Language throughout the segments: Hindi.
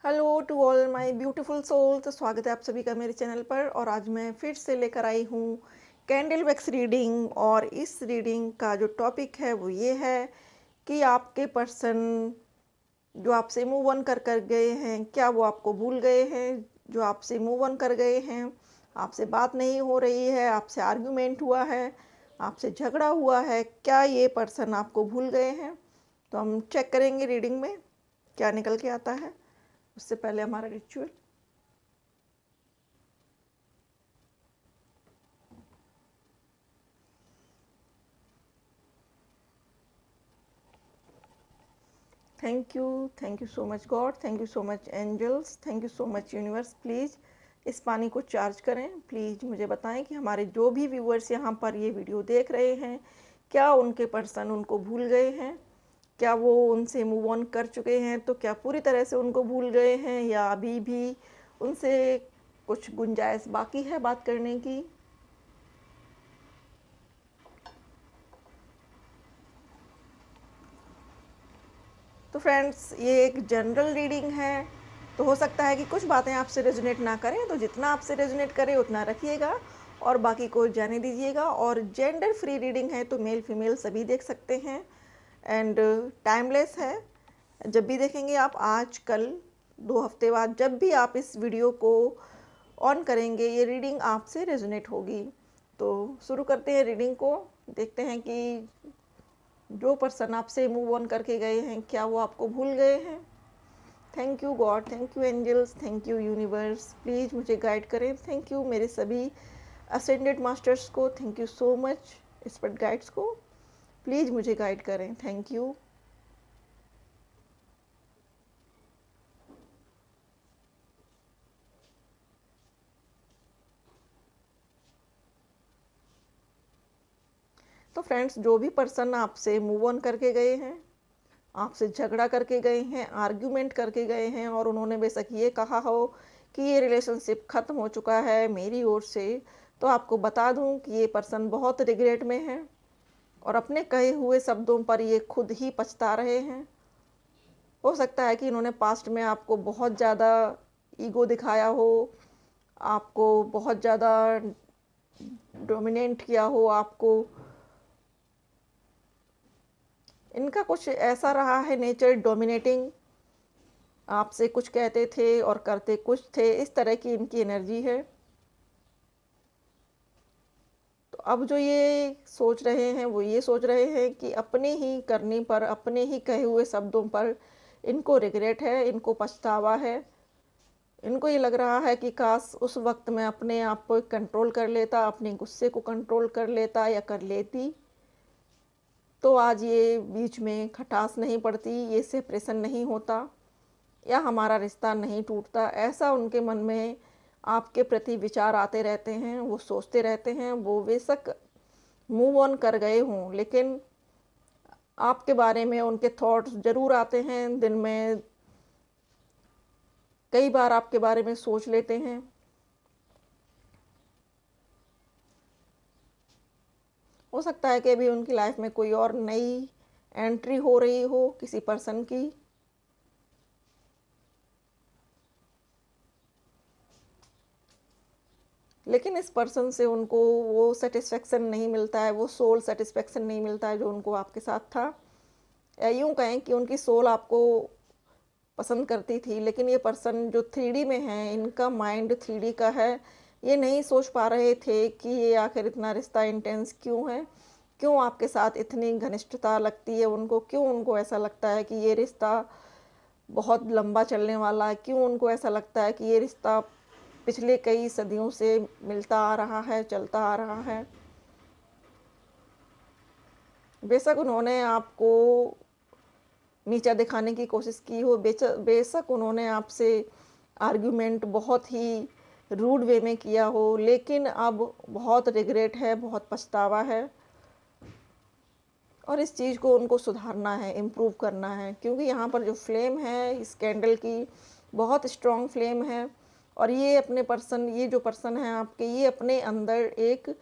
Hello to all my beautiful soul. तो स्वागत है आप सभी का मेरे चैनल पर। और आज मैं फिर से लेकर आई हूँ कैंडल वैक्स रीडिंग। और इस रीडिंग का जो टॉपिक है वो ये है कि आपके पर्सन जो आपसे मूव ऑन कर गए हैं, क्या वो आपको भूल गए हैं? जो आपसे मूव ऑन कर गए हैं, आपसे बात नहीं हो रही है, आपसे आर्ग्यूमेंट हुआ है, आपसे झगड़ा हुआ है, क्या ये पर्सन आपको भूल गए हैं? तो हम चेक करेंगे रीडिंग में क्या निकल के आता है। उससे पहले हमारा ritual. Thank you so much God, thank you so much angels, thank you so much universe. Please इस पानी को चार्ज करें। प्लीज़ मुझे बताएं कि हमारे जो भी व्यूअर्स यहाँ पर ये वीडियो देख रहे हैं, क्या उनके पर्सन उनको भूल गए हैं? क्या वो उनसे मूव ऑन कर चुके हैं? तो क्या पूरी तरह से उनको भूल गए हैं या अभी भी उनसे कुछ गुंजाइश बाकी है बात करने की? तो फ्रेंड्स, ये एक जनरल रीडिंग है, तो हो सकता है कि कुछ बातें आपसे रेजोनेट ना करें, तो जितना आपसे रेजोनेट करे उतना रखिएगा और बाकी को जाने दीजिएगा। और जेंडर फ्री रीडिंग है, तो मेल फीमेल सभी देख सकते हैं एंड टाइमलेस है। जब भी देखेंगे आप, आज कल 2 हफ्ते बाद, जब भी आप इस वीडियो को ऑन करेंगे, ये रीडिंग आपसे रेजोनेट होगी। तो शुरू करते हैं रीडिंग को। देखते हैं कि जो पर्सन आपसे मूव ऑन करके गए हैं, क्या वो आपको भूल गए हैं? Thank you God, thank you angels, thank you universe. Please मुझे गाइड करें। थैंक यू मेरे सभी असेंडेड मास्टर्स को, thank you so much spirit guides को। प्लीज़ मुझे गाइड करें। Thank you. तो फ्रेंड्स, जो भी पर्सन आपसे मूव ऑन करके गए हैं, आपसे झगड़ा करके गए हैं, आर्ग्यूमेंट करके गए हैं, और उन्होंने बेशक ये कहा हो कि ये रिलेशनशिप ख़त्म हो चुका है मेरी ओर से, तो आपको बता दूं कि ये पर्सन बहुत रिग्रेट में है और अपने कहे हुए शब्दों पर ये खुद ही पछता रहे हैं। हो सकता है कि इन्होंने पास्ट में आपको बहुत ज़्यादा ईगो दिखाया हो, आपको बहुत ज़्यादा डोमिनेट किया हो। आपको इनका कुछ ऐसा रहा है नेचर, डोमिनेटिंग। आपसे कुछ कहते थे और करते कुछ थे, इस तरह की इनकी एनर्जी है। तो अब जो ये सोच रहे हैं, वो ये सोच रहे हैं कि अपने ही करने पर, अपने ही कहे हुए शब्दों पर इनको रिग्रेट है, इनको पछतावा है। इनको ये लग रहा है कि काश उस वक्त मैं अपने आप को कंट्रोल कर लेता, अपने गुस्से को कंट्रोल कर लेता या कर लेती, तो आज ये बीच में खटास नहीं पड़ती, ये सेपरेशन नहीं होता या हमारा रिश्ता नहीं टूटता। ऐसा उनके मन में आपके प्रति विचार आते रहते हैं, वो सोचते रहते हैं। वो बेशक मूव ऑन कर गए हों, लेकिन आपके बारे में उनके थॉट्स ज़रूर आते हैं दिन में। कई बार आपके बारे में सोच लेते हैं। हो सकता है कि अभी उनकी लाइफ में कोई और नई एंट्री हो रही हो किसी पर्सन की। लेकिन इस पर्सन से उनको वो सेटिस्फेक्शन नहीं मिलता है, वो सोल सेटिस्फेक्शन नहीं मिलता है जो उनको आपके साथ था। या यूँ कहें कि उनकी सोल आपको पसंद करती थी, लेकिन ये पर्सन जो 3D में है, इनका माइंड 3D का है। ये नहीं सोच पा रहे थे कि ये आखिर इतना रिश्ता इंटेंस क्यों है, क्यों आपके साथ इतनी घनिष्ठता लगती है उनको, क्यों उनको ऐसा लगता है कि ये रिश्ता बहुत लंबा चलने वाला है, क्यों उनको ऐसा लगता है कि ये रिश्ता पिछले कई सदियों से मिलता आ रहा है, चलता आ रहा है। बेशक उन्होंने आपको नीचा दिखाने की कोशिश की हो, बेशक उन्होंने आपसे आर्ग्यूमेंट बहुत ही रूड वे में किया हो, लेकिन अब बहुत रिग्रेट है, बहुत पछतावा है और इस चीज़ को उनको सुधारना है, इम्प्रूव करना है। क्योंकि यहाँ पर जो फ्लेम है इस कैंडल की, बहुत स्ट्रॉन्ग फ्लेम है। और ये अपने पर्सन, ये जो पर्सन है आपके, ये अपने अंदर एक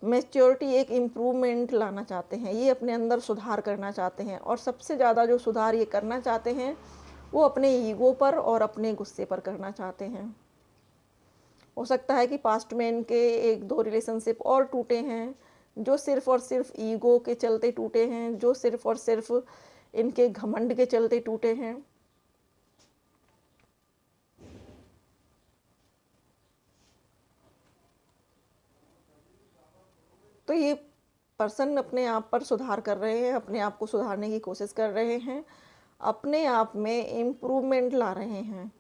मैच्योरिटी, एक इम्प्रूवमेंट लाना चाहते हैं। ये अपने अंदर सुधार करना चाहते हैं और सबसे ज़्यादा जो सुधार ये करना चाहते हैं वो अपने ईगो पर और अपने गुस्से पर करना चाहते हैं। हो सकता है कि पास्ट में इनके 1-2 रिलेशनशिप और टूटे हैं, जो सिर्फ़ और सिर्फ़ ईगो के चलते टूटे हैं, जो सिर्फ़ और सिर्फ़ इनके घमंड के चलते टूटे हैं। तो ये पर्सन अपने आप पर सुधार कर रहे हैं, अपने आप को सुधारने की कोशिश कर रहे हैं, अपने आप में इम्प्रूवमेंट ला रहे हैं।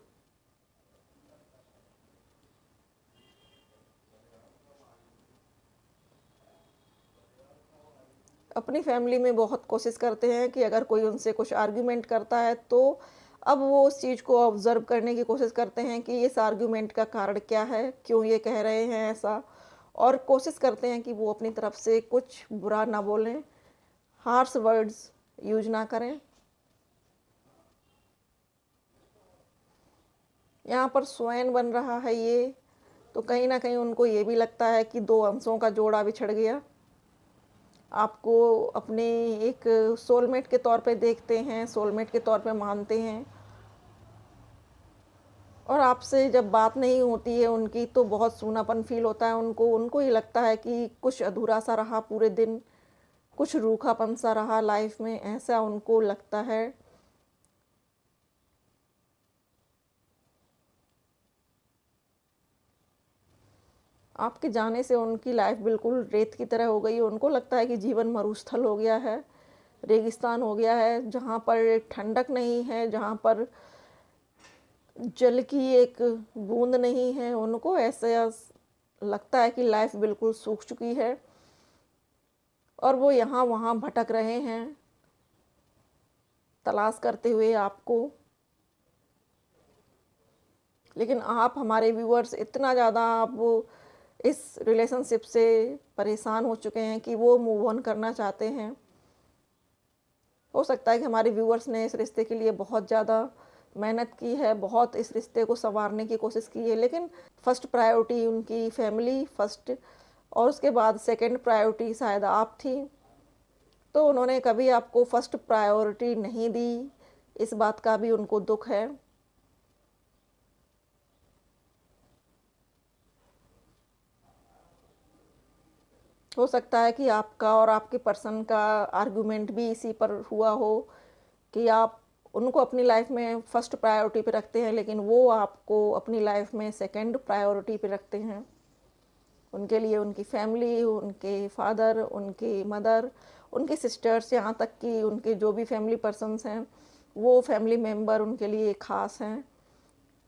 अपनी फैमिली में बहुत कोशिश करते हैं कि अगर कोई उनसे कुछ आर्ग्यूमेंट करता है तो अब वो उस चीज़ को ऑब्ज़र्व करने की कोशिश करते हैं कि इस आर्ग्यूमेंट का कारण क्या है, क्यों ये कह रहे हैं ऐसा, और कोशिश करते हैं कि वो अपनी तरफ से कुछ बुरा ना बोलें, हार्श वर्ड्स यूज़ ना करें। यहाँ पर स्वयं बन रहा है ये, तो कहीं न कहीं उनको ये भी लगता है कि 2 अंशों का जोड़ा बिछड़ गया। आपको अपने एक सोलमेट के तौर पे देखते हैं, सोलमेट के तौर पे मानते हैं, और आपसे जब बात नहीं होती है उनकी तो बहुत सूनापन फ़ील होता है उनको। उनको ये लगता है कि कुछ अधूरा-सा रहा पूरे दिन, कुछ रूखापन-सा रहा लाइफ़ में, ऐसा उनको लगता है। आपके जाने से उनकी लाइफ़ बिल्कुल रेत की तरह हो गई है। उनको लगता है कि जीवन मरुस्थल हो गया है, रेगिस्तान हो गया है, जहाँ पर ठंडक नहीं है, जहाँ पर जल की एक बूँद नहीं है। उनको ऐसा लगता है कि लाइफ़ बिल्कुल सूख चुकी है और वो यहाँ-वहाँ भटक रहे हैं, तलाश करते हुए आपको। लेकिन आप हमारे व्यूअर्स इतना ज़्यादा आप इस रिलेशनशिप से परेशान हो चुके हैं कि वो मूव ऑन करना चाहते हैं। हो सकता है कि हमारे व्यूअर्स ने इस रिश्ते के लिए बहुत ज़्यादा मेहनत की है, बहुत इस रिश्ते को सँवारने की कोशिश की है, लेकिन फर्स्ट प्रायोरिटी उनकी फैमिली फर्स्ट, और उसके बाद सेकंड प्रायोरिटी शायद आप थी। तो उन्होंने कभी आपको फर्स्ट प्रायोरिटी नहीं दी, इस बात का भी उनको दुःख है। हो सकता है कि आपका और आपके पर्सन का आर्गुमेंट भी इसी पर हुआ हो कि आप उनको अपनी लाइफ में फर्स्ट प्रायोरिटी पे रखते हैं, लेकिन वो आपको अपनी लाइफ में सेकंड प्रायोरिटी पे रखते हैं। उनके लिए उनकी फैमिली, उनके फादर, उनकी मदर, उनके सिस्टर्स, यहाँ तक कि उनके जो भी फैमिली पर्सन्स हैं, वो फैमिली मेंबर उनके लिए ख़ास हैं।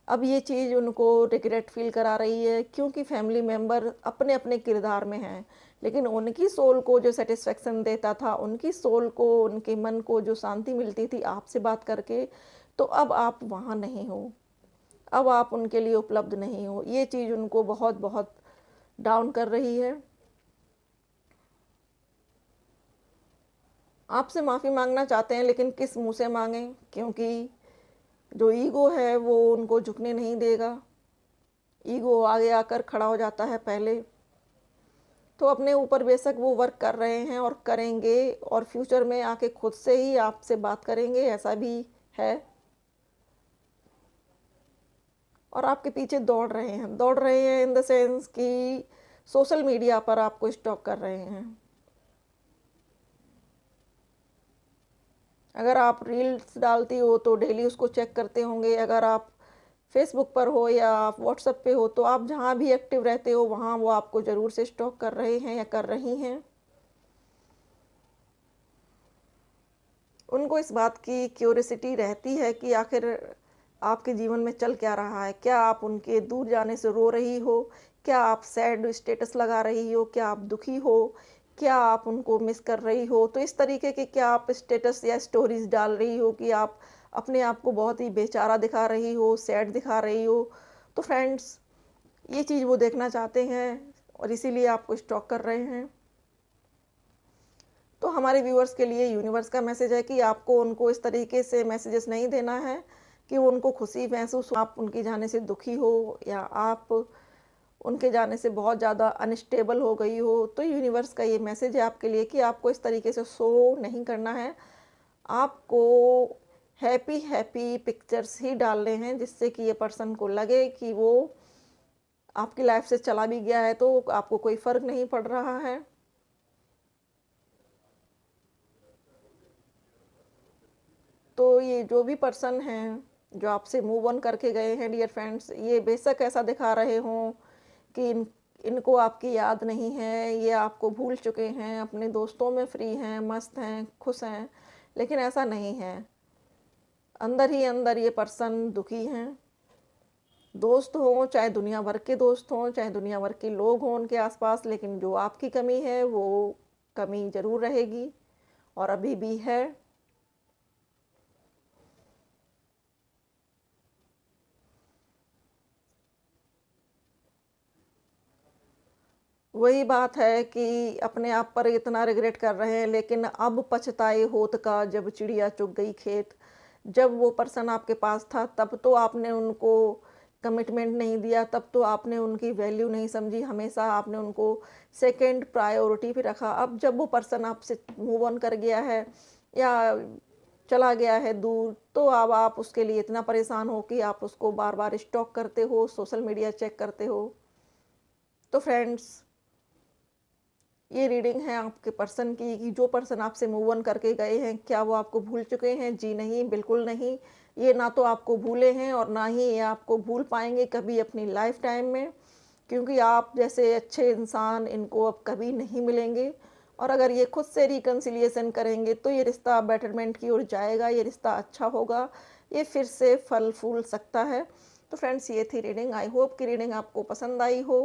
अब ये चीज़ उनको रिग्रेट फ़ील करा रही है, क्योंकि फैमिली मेंबर अपने-अपने किरदार में हैं, लेकिन उनकी सोल को जो सैटिस्फैक्शन देता था, उनकी सोल को, उनके मन को जो शांति मिलती थी आपसे बात करके, तो अब आप वहाँ नहीं हो। अब आप उनके लिए उपलब्ध नहीं हो। ये चीज़ उनको बहुत-बहुत डाउन कर रही है। आपसे माफ़ी माँगना चाहते हैं, लेकिन किस मुँह से माँगें? क्योंकि जो ईगो है वो उनको झुकने नहीं देगा। ईगो आगे आकर खड़ा हो जाता है पहले। तो अपने ऊपर बेशक वो वर्क कर रहे हैं और करेंगे, और फ्यूचर में आके खुद से ही आपसे बात करेंगे, ऐसा भी है। और आपके पीछे दौड़ रहे हैं इन द सेंस कि सोशल मीडिया पर आपको स्टॉक कर रहे हैं। अगर आप रील्स डालती हो तो डेली उसको चेक करते होंगे। अगर आप फेसबुक पर हो या आप व्हाट्सएप पे हो, तो आप जहाँ भी एक्टिव रहते हो वहाँ वो आपको ज़रूर से स्टॉक कर रहे हैं या कर रही हैं। उनको इस बात की क्यूरियोसिटी रहती है कि आखिर आपके जीवन में चल क्या रहा है? क्या आप उनके दूर जाने से रो रही हो? क्या आप सैड स्टेटस लगा रही हो? क्या आप दुखी हो? क्या आप उनको मिस कर रही हो? तो इस तरीके के क्या आप स्टेटस या स्टोरीज़ डाल रही हो कि आप अपने आप को बहुत ही बेचारा दिखा रही हो, सैड दिखा रही हो? तो फ्रेंड्स, ये चीज़ वो देखना चाहते हैं और इसीलिए आपको स्टॉक कर रहे हैं। तो हमारे व्यूअर्स के लिए यूनिवर्स का मैसेज है कि आपको उनको इस तरीके से मैसेजेस नहीं देना है कि वो उनको खुशी महसूस हो, आप उनके जाने से दुखी हो या आप उनके जाने से बहुत ज़्यादा अनस्टेबल हो गई हो। तो यूनिवर्स का ये मैसेज है आपके लिए कि आपको इस तरीके से शो नहीं करना है। आपको हैप्पी हैप्पी पिक्चर्स ही डाल रहे हैं, जिससे कि ये पर्सन को लगे कि वो आपकी लाइफ से चला भी गया है तो आपको कोई फ़र्क नहीं पड़ रहा है। तो ये जो भी पर्सन हैं, जो आपसे मूव ऑन करके गए हैं डियर फ्रेंड्स, ये बेशक ऐसा दिखा रहे हों कि इनको आपकी याद नहीं है, ये आपको भूल चुके हैं, अपने दोस्तों में फ्री हैं, मस्त हैं, खुश हैं, लेकिन ऐसा नहीं है। अंदर ही अंदर ये पर्सन दुखी हैं। दोस्त हों, चाहे दुनिया भर के दोस्त हों, चाहे दुनिया भर के लोग हों उनके आसपास, लेकिन जो आपकी कमी है वो कमी ज़रूर रहेगी और अभी भी है। वही बात है कि अपने आप पर इतना रिग्रेट कर रहे हैं, लेकिन अब पछताए होत का जब चिड़िया चुग गई खेत। जब वो पर्सन आपके पास था तब तो आपने उनको कमिटमेंट नहीं दिया, तब तो आपने उनकी वैल्यू नहीं समझी, हमेशा आपने उनको सेकंड प्रायोरिटी पे रखा। अब जब वो पर्सन आपसे मूव ऑन कर गया है या चला गया है दूर, तो अब आप उसके लिए इतना परेशान हो कि आप उसको बार बार स्टॉक करते हो, सोशल मीडिया चेक करते हो। तो फ्रेंड्स, ये रीडिंग है आपके पर्सन की कि जो पर्सन आपसे मूव ऑन करके गए हैं, क्या वो आपको भूल चुके हैं? जी नहीं, बिल्कुल नहीं। ये ना तो आपको भूले हैं और ना ही ये आपको भूल पाएंगे कभी अपनी लाइफ टाइम में, क्योंकि आप जैसे अच्छे इंसान इनको अब कभी नहीं मिलेंगे। और अगर ये खुद से रिकन्सिलिएशन करेंगे तो ये रिश्ता बेटरमेंट की ओर जाएगा, ये रिश्ता अच्छा होगा, ये फिर से फल फूल सकता है। तो फ्रेंड्स, ये थी रीडिंग। आई होप कि रीडिंग आपको पसंद आई हो।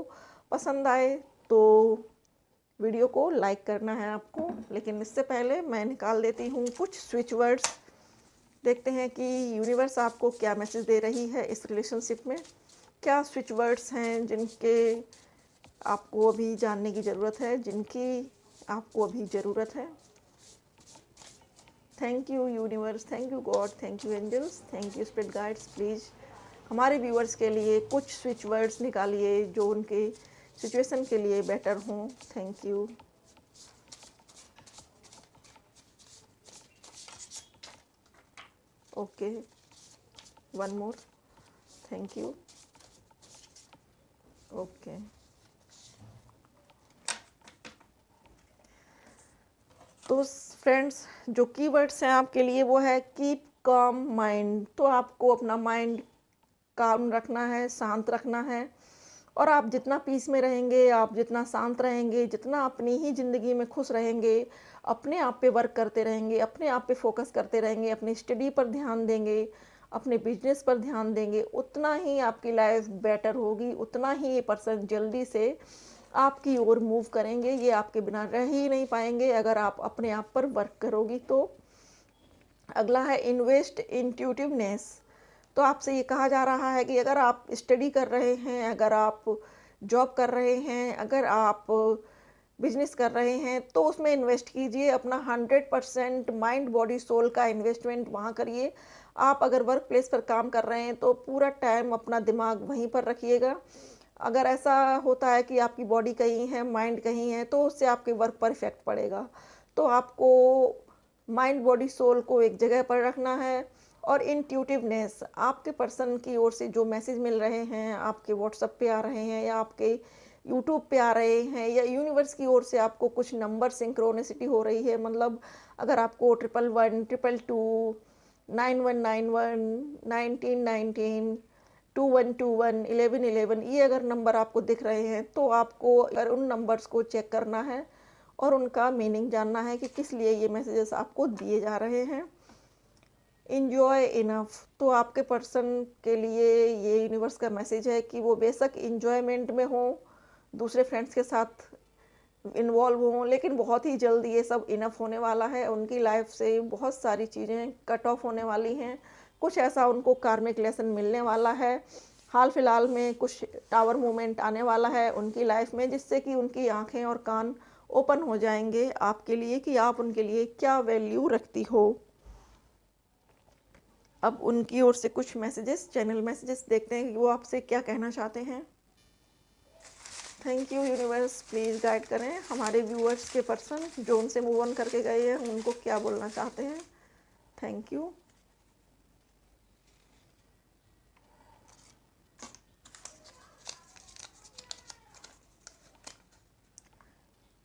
पसंद आए तो वीडियो को लाइक करना है आपको, लेकिन इससे पहले मैं निकाल देती हूँ कुछ स्विच वर्ड्स। देखते हैं कि यूनिवर्स आपको क्या मैसेज दे रही है इस रिलेशनशिप में। क्या स्विच वर्ड्स हैं जिनके आपको अभी जानने की ज़रूरत है, जिनकी आपको अभी ज़रूरत है। Thank you universe, thank you God, thank you angels, thank you spirit guides. Please हमारे व्यूअर्स के लिए कुछ स्विच वर्ड्स निकालिए जो उनके सिचुएशन के लिए बेटर हों। Thank you. Okay, one more, thank you. Okay, तो फ्रेंड्स, जो कीवर्ड्स हैं आपके लिए वो है कीप काम माइंड। तो आपको अपना माइंड काम रखना है, शांत रखना है। और आप जितना पीस में रहेंगे, आप जितना शांत रहेंगे, जितना अपनी ही ज़िंदगी में खुश रहेंगे, अपने आप पे वर्क करते रहेंगे, अपने आप पे फोकस करते रहेंगे, अपनी स्टडी पर ध्यान देंगे, अपने बिजनेस पर ध्यान देंगे, उतना ही आपकी लाइफ बेटर होगी, उतना ही ये पर्सन जल्दी से आपकी ओर मूव करेंगे। ये आपके बिना रह ही नहीं पाएंगे अगर आप अपने आप पर वर्क करोगी तो। अगला है इन्वेस्ट इंट्यूटिवनेस। तो आपसे ये कहा जा रहा है कि अगर आप स्टडी कर रहे हैं, अगर आप जॉब कर रहे हैं, अगर आप बिजनेस कर रहे हैं, तो उसमें इन्वेस्ट कीजिए। अपना 100% माइंड बॉडी सोल का इन्वेस्टमेंट वहाँ करिए। आप अगर वर्क प्लेस पर काम कर रहे हैं तो पूरा टाइम अपना दिमाग वहीं पर रखिएगा। अगर ऐसा होता है कि आपकी बॉडी कहीं है, माइंड कहीं है, तो उससे आपके वर्क पर इफेक्ट पड़ेगा। तो आपको माइंड बॉडी सोल को एक जगह पर रखना है। और इंट्यूटिवनेस, आपके पर्सन की ओर से जो मैसेज मिल रहे हैं, आपके व्हाट्सएप पे आ रहे हैं या आपके यूट्यूब पे आ रहे हैं या यूनिवर्स की ओर से आपको कुछ नंबर सिंक्रोनिसिटी हो रही है, मतलब अगर आपको 111, 222, 9191, 1919, 2121, 1111 ये अगर नंबर आपको दिख रहे हैं, तो आपको अगर उन नंबर्स को चेक करना है और उनका मीनिंग जानना है कि किस लिए ये मैसेजेस आपको दिए जा रहे हैं। इंजॉय इनफ, तो आपके पर्सन के लिए ये यूनिवर्स का मैसेज है कि वो बेशक इंजॉयमेंट में हो, दूसरे फ्रेंड्स के साथ इन्वॉल्व हों, लेकिन बहुत ही जल्द ये सब इनफ होने वाला है। उनकी लाइफ से बहुत सारी चीज़ें कट ऑफ होने वाली हैं। कुछ ऐसा उनको कार्मिक लेसन मिलने वाला है। हाल फिलहाल में कुछ टावर मूवमेंट आने वाला है उनकी लाइफ में, जिससे कि उनकी आंखें और कान ओपन हो जाएंगे आपके लिए कि आप उनके लिए क्या वैल्यू रखती हो। अब उनकी ओर से कुछ मैसेजेस, चैनल मैसेजेस देखते हैं कि वो आपसे क्या कहना चाहते हैं। Thank you universe, please guide करें हमारे व्यूअर्स के पर्सन जो उनसे मूव ऑन करके गए हैं, उनको क्या बोलना चाहते हैं। Thank you.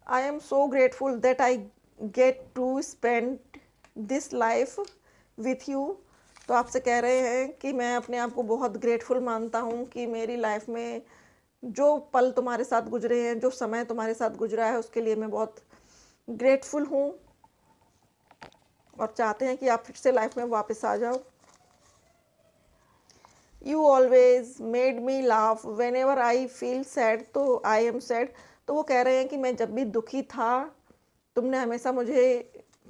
I am so grateful that I get to spend this life with you. तो आपसे कह रहे हैं कि मैं अपने आप को बहुत ग्रेटफुल मानता हूँ कि मेरी लाइफ में जो पल तुम्हारे साथ गुजरे हैं, जो समय तुम्हारे साथ गुजरा है, उसके लिए मैं बहुत ग्रेटफुल हूँ और चाहते हैं कि आप फिर से लाइफ में वापस आ जाओ। You always made me laugh when ever I feel sad, तो आई एम सैड। तो वो कह रहे हैं कि मैं जब भी दुखी था, तुमने हमेशा मुझे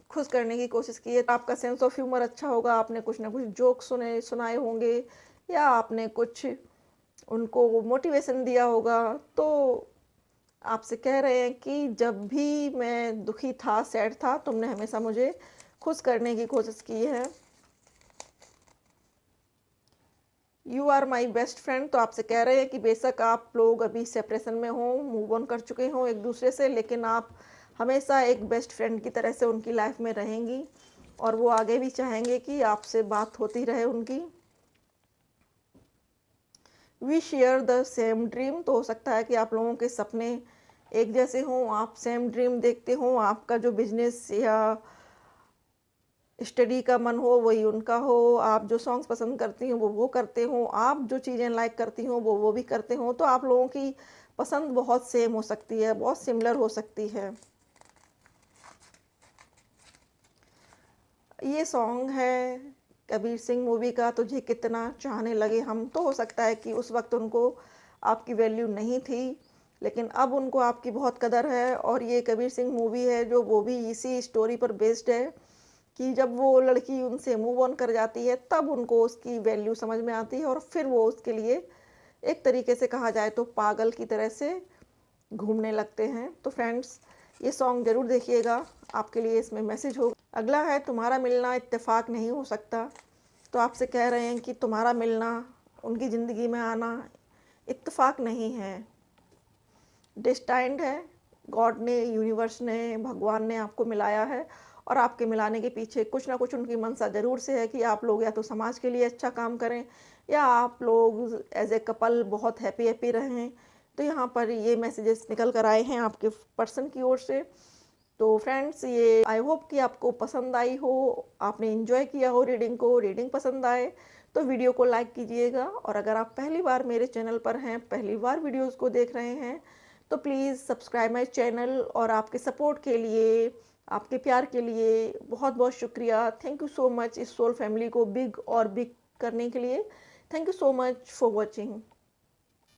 खुश करने की कोशिश की है। आपका सेंस ऑफ ह्यूमर अच्छा होगा, आपने कुछ ना कुछ जोक सुनाए होंगे, या आपने कुछ उनको मोटिवेशन दिया होगा। तो आपसे कह रहे हैं कि जब भी मैं दुखी था, सैड था, तुमने हमेशा मुझे खुश करने की कोशिश की है। You are my best friend. तो आपसे कह रहे हैं कि बेशक आप लोग अभी सेपरेशन में हो, मूव ऑन कर चुके हो एक दूसरे से, लेकिन आप हमेशा एक बेस्ट फ्रेंड की तरह से उनकी लाइफ में रहेंगी और वो आगे भी चाहेंगे कि आपसे बात होती रहे उनकी। We share the same dream. तो हो सकता है कि आप लोगों के सपने एक जैसे हों, आप सेम ड्रीम देखते हों, आपका जो बिजनेस या स्टडी का मन हो वही उनका हो, आप जो सॉन्ग्स पसंद करती हो वो करते हो, आप जो चीज़ें लाइक करती हो वो भी करते हो। तो आप लोगों की पसंद बहुत सेम हो सकती है, बहुत सिमिलर हो सकती है। ये सॉन्ग है कबीर सिंह मूवी का, तुझे कितना चाहने लगे हम। तो हो सकता है कि उस वक्त उनको आपकी वैल्यू नहीं थी, लेकिन अब उनको आपकी बहुत कदर है। और ये कबीर सिंह मूवी है जो वो भी इसी स्टोरी पर बेस्ड है कि जब वो लड़की उनसे मूव ऑन कर जाती है तब उनको उसकी वैल्यू समझ में आती है और फिर वो उसके लिए एक तरीके से कहा जाए तो पागल की तरह से घूमने लगते हैं। तो फ्रेंड्स, ये सॉन्ग ज़रूर देखिएगा, आपके लिए इसमें मैसेज होगा। अगला है तुम्हारा मिलना इत्तेफाक नहीं हो सकता। तो आपसे कह रहे हैं कि तुम्हारा मिलना, उनकी ज़िंदगी में आना इत्तेफाक नहीं है, डेस्टाइंड है। गॉड ने, यूनिवर्स ने, भगवान ने आपको मिलाया है और आपके मिलाने के पीछे कुछ ना कुछ उनकी मंशा ज़रूर से है कि आप लोग या तो समाज के लिए अच्छा काम करें या आप लोग एज ए कपल बहुत हैप्पी रहें। तो यहाँ पर ये मैसेजेस निकल कर आए हैं आपके पर्सन की ओर से। तो फ्रेंड्स, ये आई होप कि आपको पसंद आई हो, आपने एंजॉय किया हो रीडिंग को। रीडिंग पसंद आए तो वीडियो को लाइक कीजिएगा, और अगर आप पहली बार मेरे चैनल पर हैं, पहली बार वीडियोस को देख रहे हैं, तो प्लीज़ सब्सक्राइब माय चैनल। और आपके सपोर्ट के लिए, आपके प्यार के लिए बहुत बहुत शुक्रिया। थैंक यू सो मच इस सोल फैमिली को बिग और बिग करने के लिए। Thank you so much for watching.